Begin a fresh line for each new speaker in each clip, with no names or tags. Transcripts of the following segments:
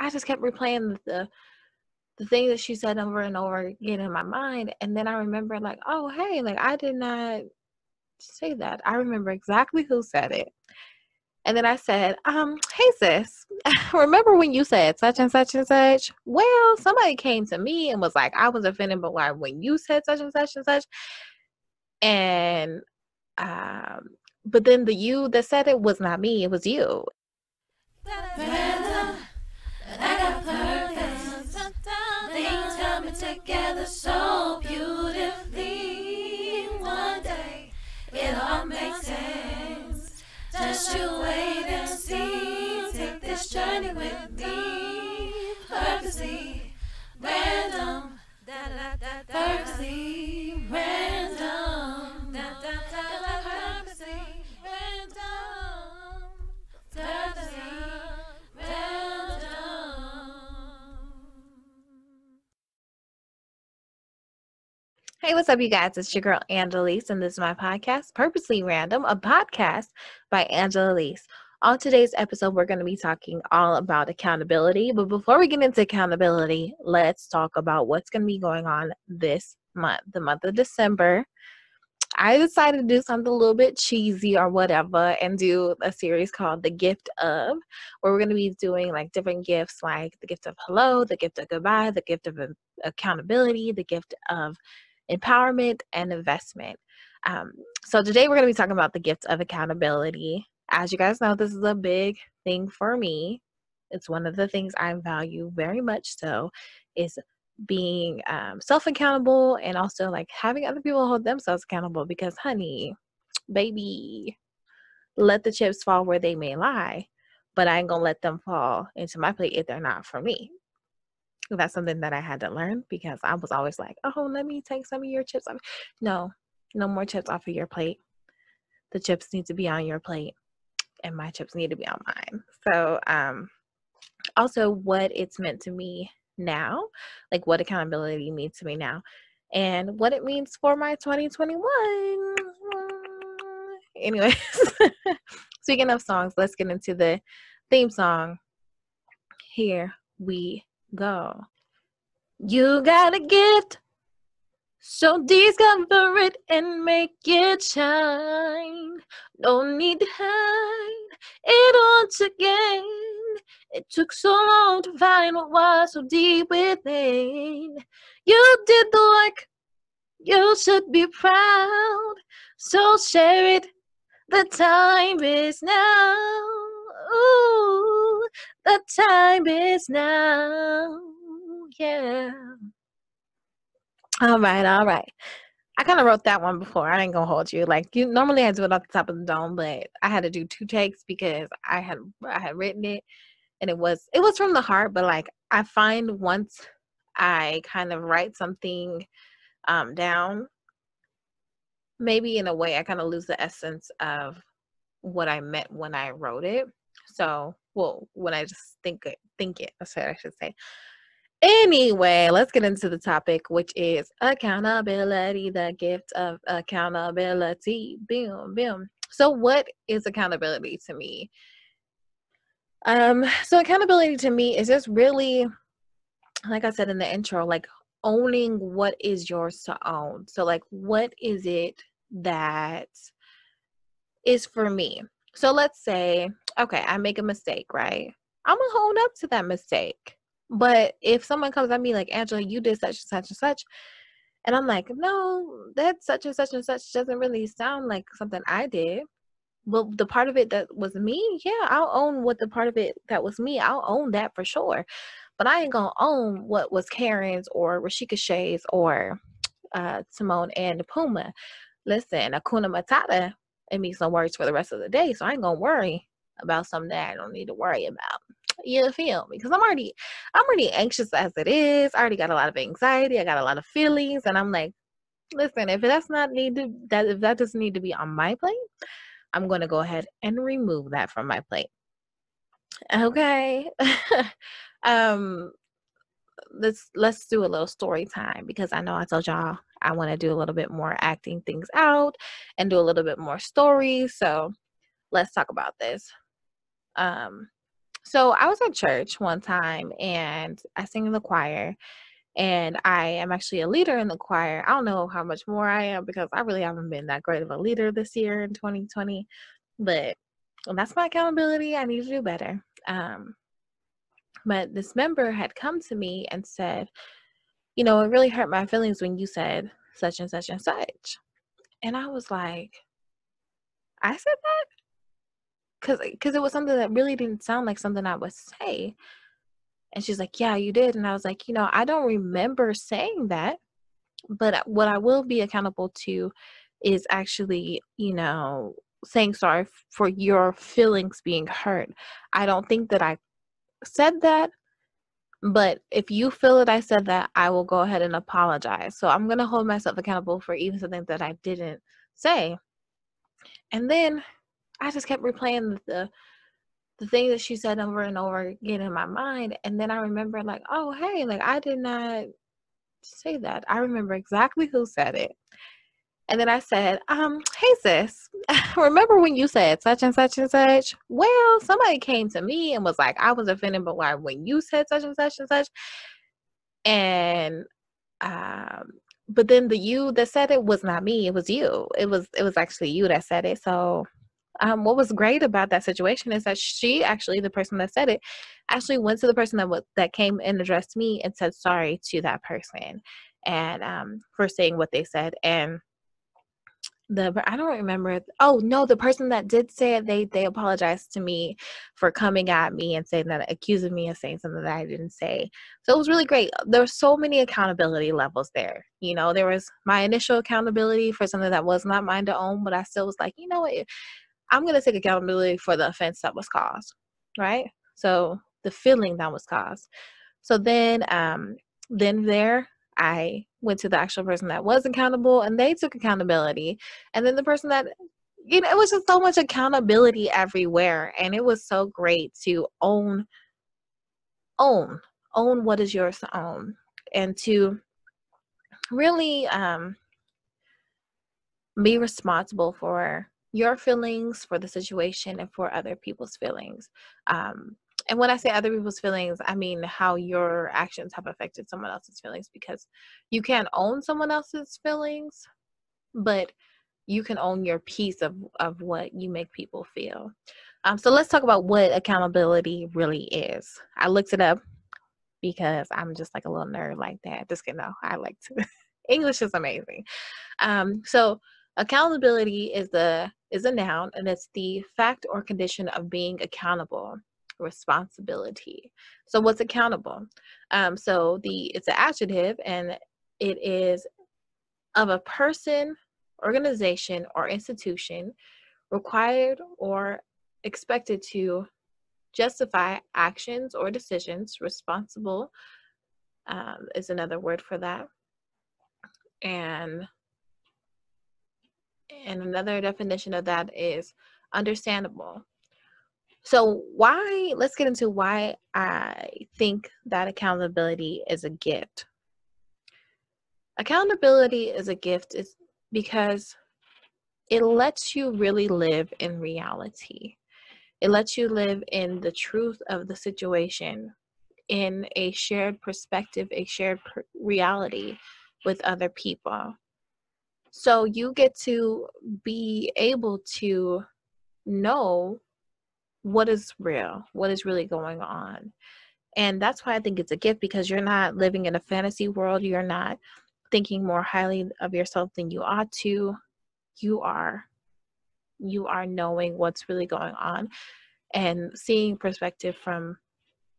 I just kept replaying the thing that she said over and over again in my mind. And then I remember like, oh, hey, like I did not say that. I remember exactly who said it. And then I said, hey sis, remember when you said such and such and such? Well, somebody came to me and was like, I was offended, but why when you said such and such and such. And but then the you that said it was not me, it was you.
Random, I got purpose. Things coming together so beautifully. One day it all makes sense. Just you wait and see. Take this journey with me. Purposely random. Purposely random. Purposely random. Purposely
Hey, what's up, you guys? It's your girl, Angelise, and this is my podcast, Purposely Random, a podcast by Angelise. On today's episode, we're going to be talking all about accountability. But before we get into accountability, let's talk about what's going to be going on this month, the month of December. I decided to do something a little bit cheesy or whatever and do a series called The Gift of, where we're going to be doing like different gifts, like the gift of hello, the gift of goodbye, the gift of accountability, the gift of empowerment and investment. So today we're going to be talking about the gift of accountability. As you guys know, this is a big thing for me. It's one of the things I value very much so, is being self-accountable and also like having other people hold themselves accountable, because honey, baby, let the chips fall where they may lie, but I ain't gonna let them fall into my plate if they're not for me. That's something that I had to learn, because I was always like, oh, let me take some of your chips off. No more chips off of your plate. The chips need to be on your plate and my chips need to be on mine. So also what it's meant to me now, like what accountability means to me now and what it means for my 2021. Anyways, speaking of songs, let's get into the theme song. Here we go. You got a gift, so discover it and make it shine. No need to hide it all again. It took so long to find what was so deep within. You did the work, you should be proud. So share it, the time is now. Ooh, the time is now. Yeah. All right. I kind of wrote that one before. I ain't gonna hold you. Like, you normally I do it off the top of the dome, but I had to do 2 takes because I had written it and it was from the heart. But like, I find once I kind of write something down, maybe in a way I kind of lose the essence of what I meant when I wrote it. So, well, when I just think it, that's what I should say. Anyway, let's get into the topic, which is accountability, the gift of accountability. Boom. So what is accountability to me? So accountability to me is just really, like I said in the intro, like owning what is yours to own. So like, what is it that is for me? So let's say, okay, I make a mistake, right? I'm gonna hold up to that mistake. But if someone comes at me like, Angela, you did such and such and such, and I'm like, no, that such and such and such doesn't really sound like something I did. Well, the part of it that was me, yeah, I'll own what the part of it that was me. I'll own that for sure. But I ain't gonna own what was Karen's or Rashika Shay's or Simone and Puma. Listen, Akuna Matata, it means no worries for the rest of the day. So I ain't gonna worry about something that I don't need to worry about. You feel me? Because I'm already anxious as it is. I already got a lot of anxiety. I got a lot of feelings, and I'm like, listen, if that doesn't need to be on my plate, I'm going to go ahead and remove that from my plate. Okay. Let's do a little story time, because I know I told y'all I want to do a little bit more acting things out and do a little bit more stories. So let's talk about this. So I was at church one time and I sing in the choir, and I am actually a leader in the choir. I don't know how much more I am because I really haven't been that great of a leader this year in 2020, but that's my accountability. I need to do better. But this member had come to me and said, it really hurt my feelings when you said such and such and such. And I was like, I said that? Because it was something that really didn't sound like something I would say. And she's like, yeah, you did. And I was like, I don't remember saying that. But what I will be accountable to is actually, saying sorry for your feelings being hurt. I don't think that I said that, but if you feel that I said that, I will go ahead and apologize. So I'm going to hold myself accountable for even something that I didn't say. And then I just kept replaying the thing that she said over and over again in my mind. And then I remember like, oh, hey, like I did not say that. I remember exactly who said it. And then I said, hey sis, remember when you said such and such and such? Well, somebody came to me and was like, I was offended, but why when you said such and such and such? And but then the you that said it was not me, it was you. It was actually you that said it. So what was great about that situation is that she actually, the person that said it, actually went to the person that came and addressed me and said sorry to that person, and for saying what they said. And I don't remember. Oh no, the person that did say it, they apologized to me for coming at me and saying that, accusing me of saying something that I didn't say. So it was really great. There were so many accountability levels there. There was my initial accountability for something that was not mine to own, but I still was like, you know what, I'm gonna take accountability for the offense that was caused, right? So the feeling that was caused. So then there I went to the actual person that was accountable, and they took accountability. And then the person that, it was just so much accountability everywhere. And it was so great to own what is yours to own, and to really be responsible for your feelings, for the situation, and for other people's feelings. And when I say other people's feelings, I mean how your actions have affected someone else's feelings, because you can't own someone else's feelings, but you can own your piece of what you make people feel. So let's talk about what accountability really is. I looked it up because I'm just like a little nerd like that. Just kidding. No, I like to. English is amazing. So accountability is a noun, and it's the fact or condition of being accountable. Responsibility. So what's accountable? It's an adjective, and it is of a person, organization, or institution required or expected to justify actions or decisions. Responsible is another word for that. And another definition of that is understandable. So let's get into why I think that accountability is a gift. Accountability is a gift is because it lets you really live in reality. It lets you live in the truth of the situation, in a shared perspective, a shared reality with other people. So you get to be able to know what is real, what is really going on. And that's why I think it's a gift, because you're not living in a fantasy world. You're not thinking more highly of yourself than you ought to. You are knowing what's really going on and seeing perspective from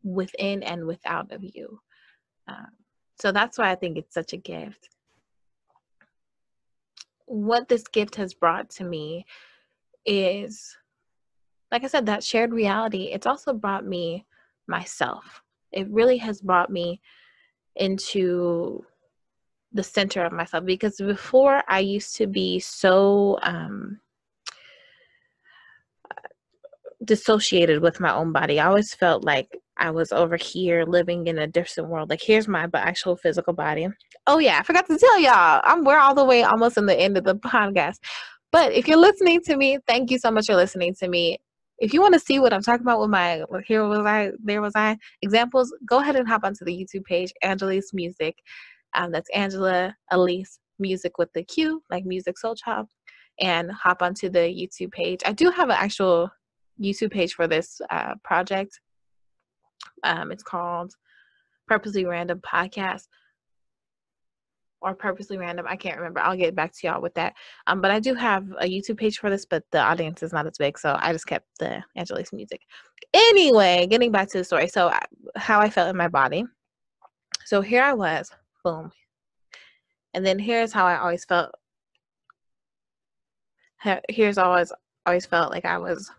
within and without of you. So that's why I think it's such a gift. What this gift has brought to me is, like I said, that shared reality. It's also brought me myself. It really has brought me into the center of myself, because before I used to be so dissociated with my own body. I always felt like I was over here living in a different world. Like, here's my actual physical body. Oh yeah, I forgot to tell y'all, we're all the way almost in the end of the podcast. But if you're listening to me, thank you so much for listening to me. if you want to see what I'm talking about with my here was I, there was I examples, go ahead and hop onto the YouTube page, Angela's Music. That's Angela Elise Music with the Q, like Music Soul Child, and hop onto the YouTube page. I do have an actual YouTube page for this project. It's called Purposely Random Podcast or Purposely Random. I can't remember. I'll get back to y'all with that. But I do have a YouTube page for this, but the audience is not as big, so I just kept the Angela's Music. Anyway, getting back to the story. So how I felt in my body. So here I was, boom. And then here's how I always felt. Here's always felt like I was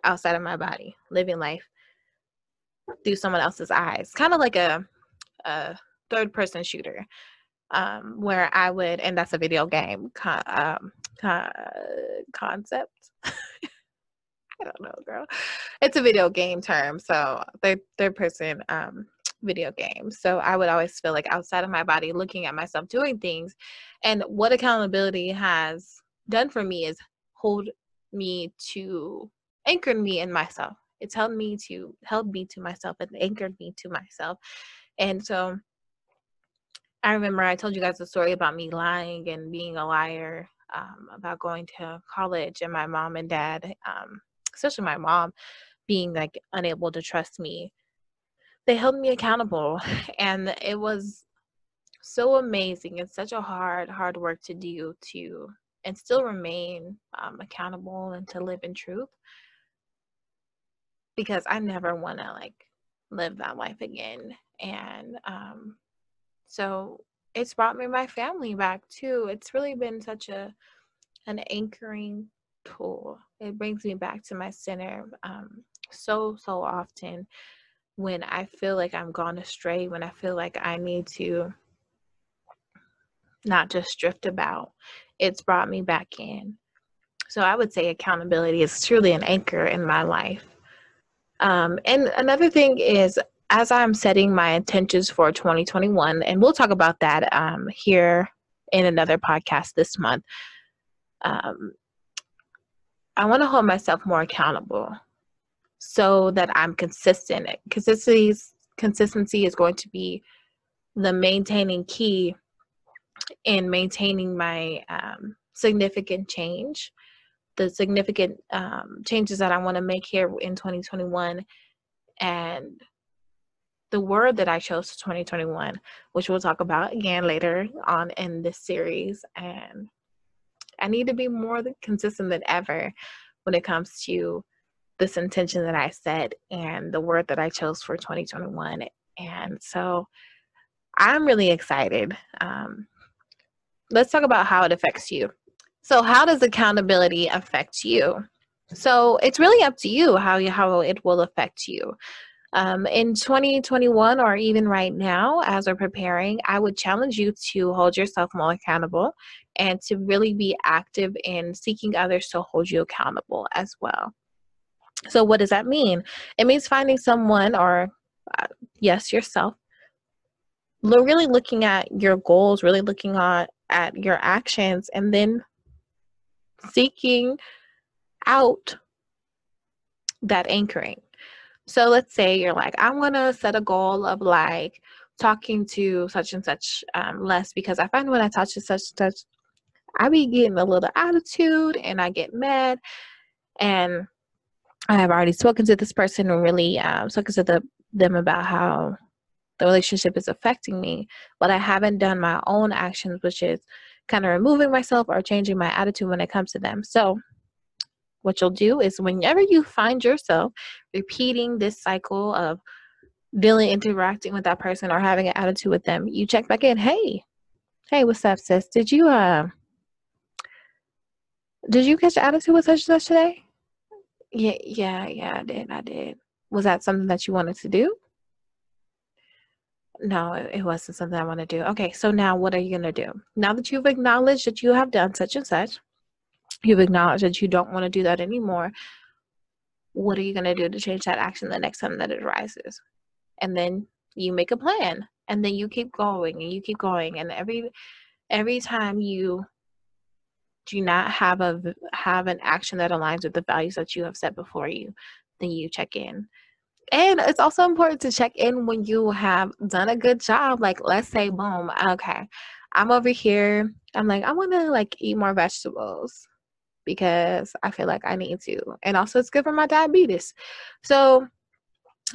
outside of my body, living life through someone else's eyes, kind of like a third person shooter, where I would, and that's a video game concept. I don't know, girl. It's a video game term, so third person video game. So I would always feel like outside of my body, looking at myself doing things, and what accountability has done for me is anchored me in myself. It's held me to myself and anchored me to myself. And so I remember I told you guys the story about me lying and being a liar, about going to college, and my mom and dad, especially my mom, being like unable to trust me. They held me accountable, and it was so amazing. It's such a hard work to do, and still remain accountable and to live in truth, because I never want to like live that life again. And so it's brought me my family back too. It's really been such an anchoring tool. It brings me back to my center so often when I feel like I'm gone astray, when I feel like I need to not just drift about. It's brought me back in. So I would say accountability is truly an anchor in my life. And another thing is, as I'm setting my intentions for 2021, and we'll talk about that here in another podcast this month, I want to hold myself more accountable so that I'm consistent. Consistency is going to be the maintaining key in maintaining my significant change, the significant changes that I want to make here in 2021. And the word that I chose for 2021, which we'll talk about again later on in this series. And I need to be more consistent than ever when it comes to this intention that I set and the word that I chose for 2021. And so I'm really excited. Let's talk about how it affects you. So how does accountability affect you? So it's really up to you how it will affect you. In 2021, or even right now, as we're preparing, I would challenge you to hold yourself more accountable and to really be active in seeking others to hold you accountable as well. So what does that mean? It means finding someone, or yes, yourself, really looking at your goals, really looking at your actions, and then seeking out that anchoring. So let's say you're like, I'm going to set a goal of like talking to such and such less, because I find when I talk to such and such, I be getting a little attitude and I get mad, and I have already spoken to this person and really spoken to them about how the relationship is affecting me, but I haven't done my own actions, which is kind of removing myself or changing my attitude when it comes to them. So what you'll do is, whenever you find yourself repeating this cycle of interacting with that person or having an attitude with them, you check back in. Hey, what's up, sis? Did you catch an attitude with such and such today? Yeah, I did. Was that something that you wanted to do? No, it wasn't something I want to do. Okay, so now what are you going to do? Now that you've acknowledged that you have done such and such, you've acknowledged that you don't want to do that anymore, what are you going to do to change that action the next time that it arises? And then you make a plan, and then you keep going and you keep going. And every time you do not have an action that aligns with the values that you have set before you, then you check in. And it's also important to check in when you have done a good job. Like, let's say, boom, okay, I'm over here. I'm like, I want to like eat more vegetables because I feel like I need to. And also, it's good for my diabetes. So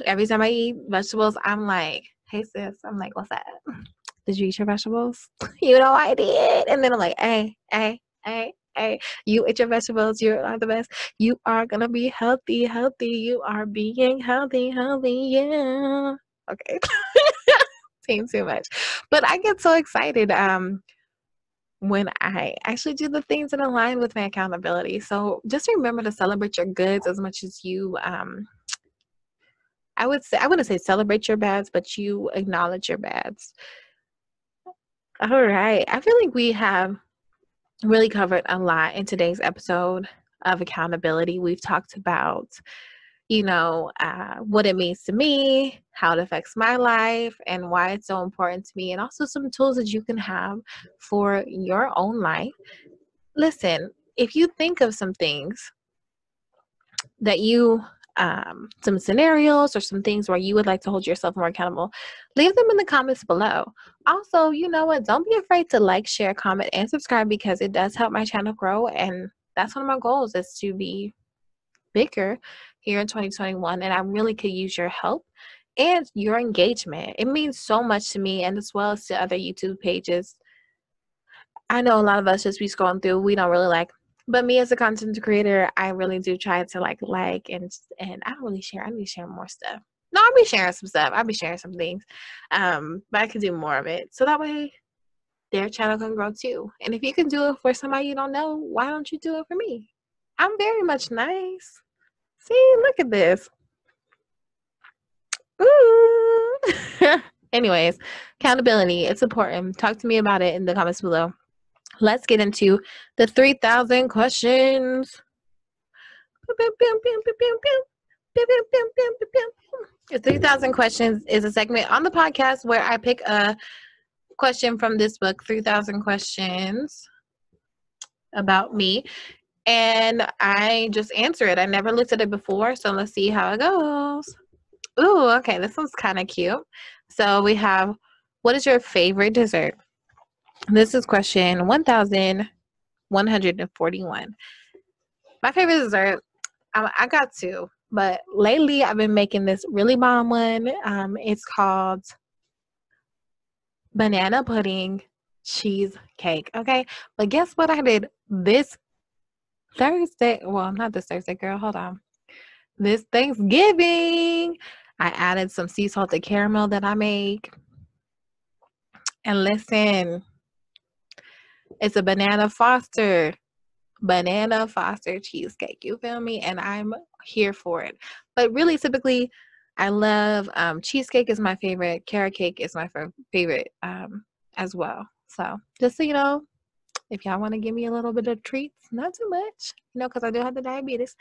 every time I eat vegetables, I'm like, hey, sis, I'm like, what's that? Did you eat your vegetables? You know I did. And then I'm like, hey, you eat your vegetables. You are the best. You are gonna be healthy. You are being healthy. Yeah. Okay. Saying too much. But I get so excited when I actually do the things that align with my accountability. So just remember to celebrate your goods as much as you I wouldn't say celebrate your bads, but you acknowledge your bads. All right. I feel like we have really covered a lot in today's episode of accountability. We've talked about, what it means to me, how it affects my life, and why it's so important to me, and also some tools that you can have for your own life. Listen, if you think of some things that some scenarios or some things where you would like to hold yourself more accountable, leave them in the comments below. Also, you know what? Don't be afraid to like, share, comment, and subscribe because it does help my channel grow. And that's one of my goals, is to be bigger here in 2021. And I really could use your help and your engagement. It means so much to me, and as well as to other YouTube pages. I know a lot of us just be scrolling through. We don't really like, but me as a content creator, I really do try to like and I don't really share. I need to share more stuff. No, I'll be sharing some stuff. I'll be sharing some things. But I could do more of it. So that way their channel can grow too. And if you can do it for somebody you don't know, why don't you do it for me? I'm very much nice. See, look at this. Ooh. Anyways, accountability. It's important. Talk to me about it in the comments below. Let's get into the 3,000 questions. The 3,000 questions is a segment on the podcast where I pick a question from this book, 3,000 Questions About Me, and I just answer it. I never looked at it before, so let's see how it goes. Ooh, okay, this one's kind of cute. So we have, what is your favorite dessert? This is question 1,141. My favorite dessert, I got two, but lately I've been making this really bomb one. It's called banana pudding cheesecake. Okay, but guess what I did this Thursday? Well, not this Thursday, girl. Hold on. This Thanksgiving, I added some sea salted caramel that I make. And listen, it's a banana foster cheesecake. You feel me? And I'm here for it. But really, typically, I love cheesecake is my favorite. Carrot cake is my favorite as well. So just so you know, if y'all want to give me a little bit of treats, not too much, because I do have the diabetes.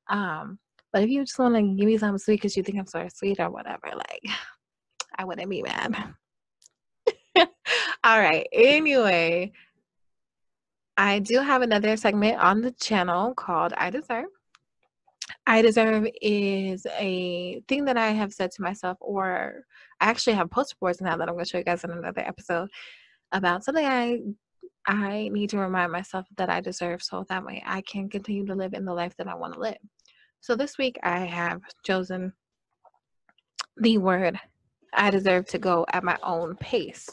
But if you just want to give me something sweet because you think I'm so sweet or whatever, like, I wouldn't be mad. All right. Anyway, I do have another segment on the channel called I Deserve. I Deserve is a thing that I have said to myself, or I actually have poster boards now that I'm going to show you guys in another episode about something I need to remind myself that I deserve, so that way I can continue to live in the life that I want to live. So this week I have chosen the word I deserve to go at my own pace.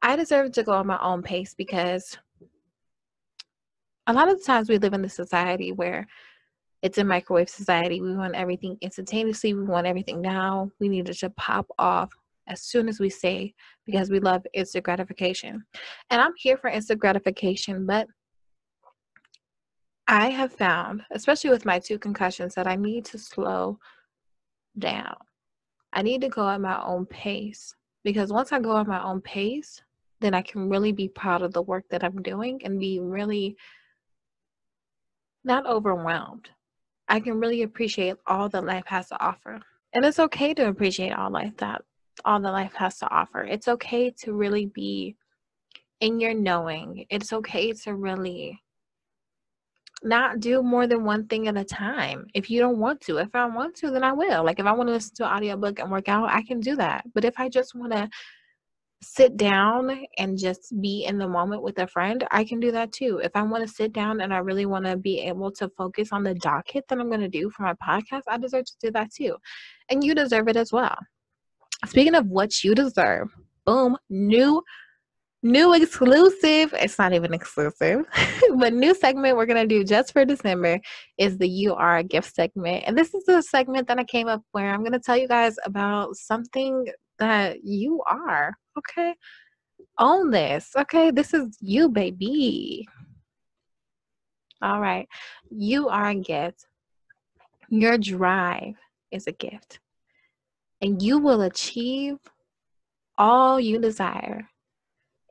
I deserve to go at my own pace because a lot of the times we live in a society where it's a microwave society. We want everything instantaneously. We want everything now. We need it to pop off as soon as we say, because we love instant gratification. And I'm here for instant gratification, but I have found, especially with my 2 concussions, that I need to slow down. I need to go at my own pace, because once I go at my own pace, then I can really be proud of the work that I'm doing and be really not overwhelmed. I can really appreciate all that life has to offer. And it's okay to appreciate all that life has to offer. It's okay to really be in your knowing. It's okay to really not do more than one thing at a time. If you don't want to, if I want to, then I will. Like if I want to listen to an audiobook and work out, I can do that. But if I just want to sit down and just be in the moment with a friend, I can do that too. If I want to sit down and I really want to be able to focus on the docket that I'm going to do for my podcast, I deserve to do that too. And you deserve it as well. Speaking of what you deserve, boom, new exclusive. It's not even exclusive, but new segment we're going to do just for December is the You Are a Gift segment. And this is a segment that I came up where I'm going to tell you guys about something that you are. Okay. Own this. Okay. This is you, baby. All right. You are a gift. Your drive is a gift. And you will achieve all you desire.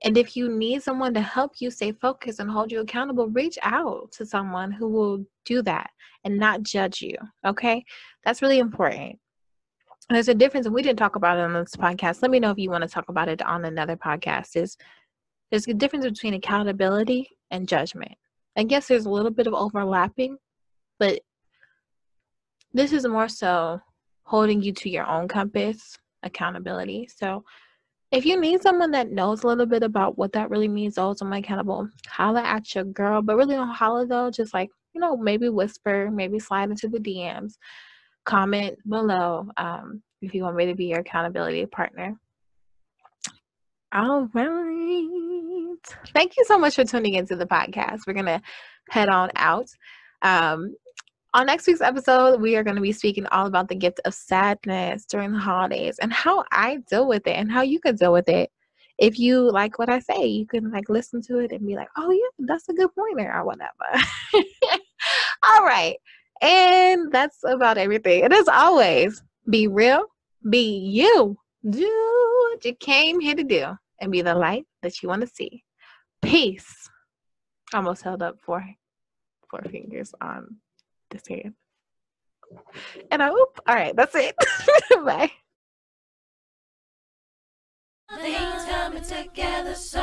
And if you need someone to help you stay focused and hold you accountable, reach out to someone who will do that and not judge you. Okay. That's really important. There's a difference, and we didn't talk about it on this podcast. Let me know if you want to talk about it on another podcast. There's a difference between accountability and judgment. I guess there's a little bit of overlapping, but this is more so holding you to your own compass, accountability. So if you need someone that knows a little bit about what that really means, hold someone accountable, holla at your girl. But really don't holla though, just like, maybe whisper, maybe slide into the DMs, comment below if you want me to be your accountability partner. All right. Thank you so much for tuning into the podcast. We're going to head on out. On next week's episode, we are going to be speaking all about the gift of sadness during the holidays and how I deal with it and how you can deal with it. If you like what I say, you can listen to it and be like, oh yeah, that's a good pointer or whatever. All right. And that's about everything. And as always, be real, be you. Do what you came here to do and be the light that you want to see. Peace. Almost held up four fingers on this hand. And all right, that's it. Bye.
Things coming together so